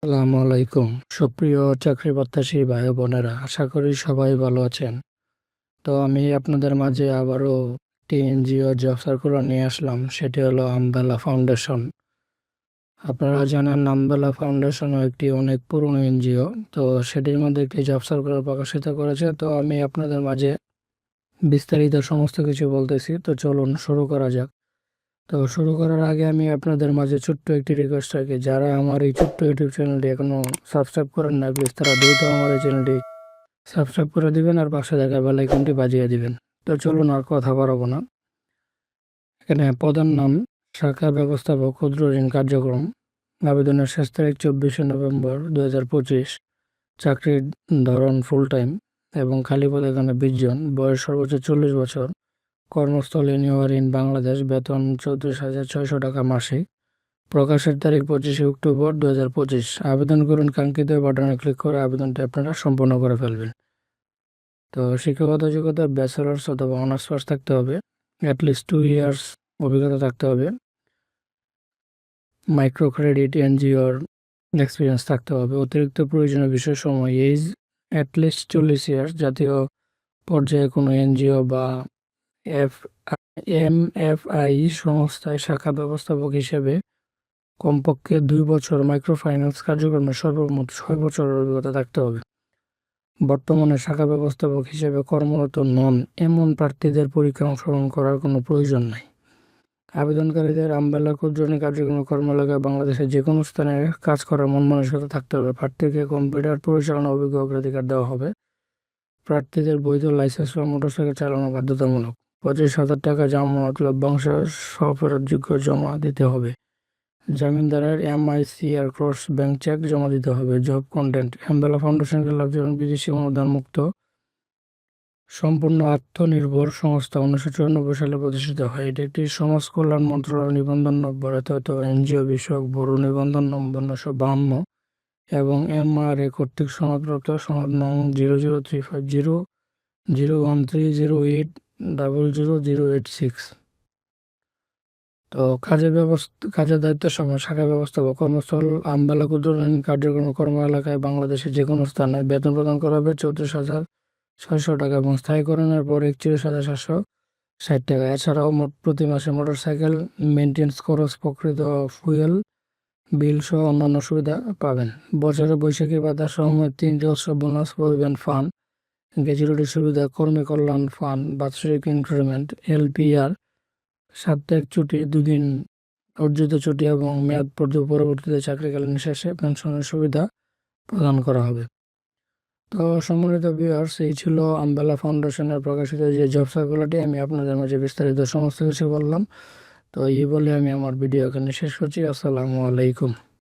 আসসালামু আলাইকুম। সুপ্রিয় চাকরি প্রত্যাশী ভাই ও বোনেরা, আশা করি সবাই ভালো আছেন। তো আমি আপনাদের মাঝে আবারও একটি এনজিও জব সার্কুলার নিয়ে আসলাম, সেটি হলো আমবেলা ফাউন্ডেশন। আপনারা জানেন আমবেলা ফাউন্ডেশন একটি অনেক পুরনো এনজিও। তো সেটির মধ্যে একটি জব সার্কুলার প্রকাশিত করেছে। তো আমি আপনাদের মাঝে বিস্তারিত সমস্ত কিছু বলতেছি। তো চলুন শুরু করা যাক। তো শুরু করার আগে আমি আপনাদের মাঝে ছোট্ট একটি রিকোয়েস্ট রাখি, যারা আমার এই ছোট্ট ইউটিউব চ্যানেলটি এখনও সাবস্ক্রাইব করেন না, প্লিজ তারা দ্রুত আমার এই চ্যানেলটি সাবস্ক্রাইব করে দিবেন আর পাশে থাকা বেল আইকনটি বাজিয়ে দিবেন। তো চলুন আর কথা বাড়াবো না। এখানে প্রধান নাম শাখা ব্যবস্থাপক ক্ষুদ্র ঋণ কার্যক্রম। আবেদনের শেষ তারিখ 24শে নভেম্বর 2025। চাকরির ধরন ফুল টাইম এবং খালি পদ এখানে 20 জন। বয়স সর্বোচ্চ 40 বছর। কর্মস্থল নিউয়ার ইন বাংলাদেশ। বেতন 34,600 টাকা মাসিক। প্রকাশের তারিখ 25শে অক্টোবর 2025। আবেদন করুন কাঙ্ক্ষিত বাটনে ক্লিক করে আবেদনটি আপনারা সম্পন্ন করে ফেলবেন। তো শিক্ষাগত যোগ্যতা ব্যাচেলার্স অথবা অনার্স পাস থাকতে হবে। অ্যাটলিস্ট 2 ইয়ার্স অভিজ্ঞতা থাকতে হবে। মাইক্রো ক্রেডিট এনজিওর এক্সপিরিয়েন্স থাকতে হবে। অতিরিক্ত প্রয়োজনীয় বিষয়সমূহ: এজ অ্যাটলিস্ট 40 ইয়ার্স। জাতীয় পর্যায়ে কোনো এনজিও বা এমএফআই সংস্থায় শাখা ব্যবস্থাপক হিসেবে কমপক্ষে 2 বছর, মাইক্রো ফাইন্যান্স কার্যক্রমে সর্বমোট 6 বছরের অভিজ্ঞতা থাকতে হবে। বর্তমানে শাখা ব্যবস্থাপক হিসেবে কর্মরত নন এমন প্রার্থীদের পরীক্ষা অংশগ্রহণ করার কোনো প্রয়োজন নাই। আবেদনকারীদের আমবেলা ক্ষুদ্র ঋণ কার্যক্রম কর্মশালায় বাংলাদেশের যে কোনো স্থানে কাজ করার মন মানসিকতা থাকতে হবে। প্রার্থীকে কম্পিউটার পরিচালনা অভিজ্ঞ অগ্রাধিকার দেওয়া হবে। প্রার্থীদের বৈধ লাইসেন্স বা মোটরসাইকেল চালানো বাধ্যতামূলক। 25,000 টাকা জামানত লভ্যাংশ সফেরতযোগ্য জমা দিতে হবে। জামিনদারের MICR ক্রস ব্যাংক চেক জমা দিতে হবে। জব কন্টেন্ট: আমবেলা ফাউন্ডেশনকে লাভজনক বিদেশি অনুদান মুক্ত সম্পূর্ণ আত্মনির্ভর সংস্থা 1994 সালে প্রতিষ্ঠিত হয়। এটি একটি সমাজ কল্যাণ মন্ত্রণালয় নিবন্ধন নম্বর এনজিও বিষয়ক ব্যুরো নিবন্ধন নম্বর 952 এবং MRA কর্তৃক সনদপ্রাপ্ত সনদ নং 0030800800086। তো কাজের দায়িত্ব সময়: শাখা ব্যবস্থাপক, কর্মস্থল আমবেলা ক্ষুদ্র ঋণ কার্যক্রম কর্ম এলাকায় বাংলাদেশের যে কোনো স্থানে। বেতন প্রদান করা হবে 34,600 টাকা এবং স্থায়ীকরণের পর 41,760 টাকা। এছাড়াও প্রতি মাসে মোটরসাইকেল মেনটেন্স খরচ, প্রকৃত ফুয়েল বিল সহ অন্যান্য সুবিধা পাবেন। বছরে বৈশাখী ভাতা সময় 3টি উৎসব বোনাস, প্রভিডেন্ট ফান্ড, গ্র্যাচুইটি সুবিধা, কর্মী কল্যাণ ফান্ড, বাৎসরিক ইনক্রিমেন্ট, LPR, সাপ্তাহিক ছুটি, 2 দিন অর্জিত ছুটি এবং মেয়াদ পরবর্তীতে চাকরিকালীন শেষে পেনশনের সুবিধা প্রদান করা হবে। তো সম্মানিত ভিউয়ার্স, এই ছিল আমবেলা ফাউন্ডেশনের প্রকাশিত যে জব সার্কুলারটি। আমি আপনাদের মাঝে বিস্তারিত সমস্ত কিছু বললাম। তো এই বলে আমি আমার ভিডিও এখানে শেষ করছি। আসসালামু আলাইকুম।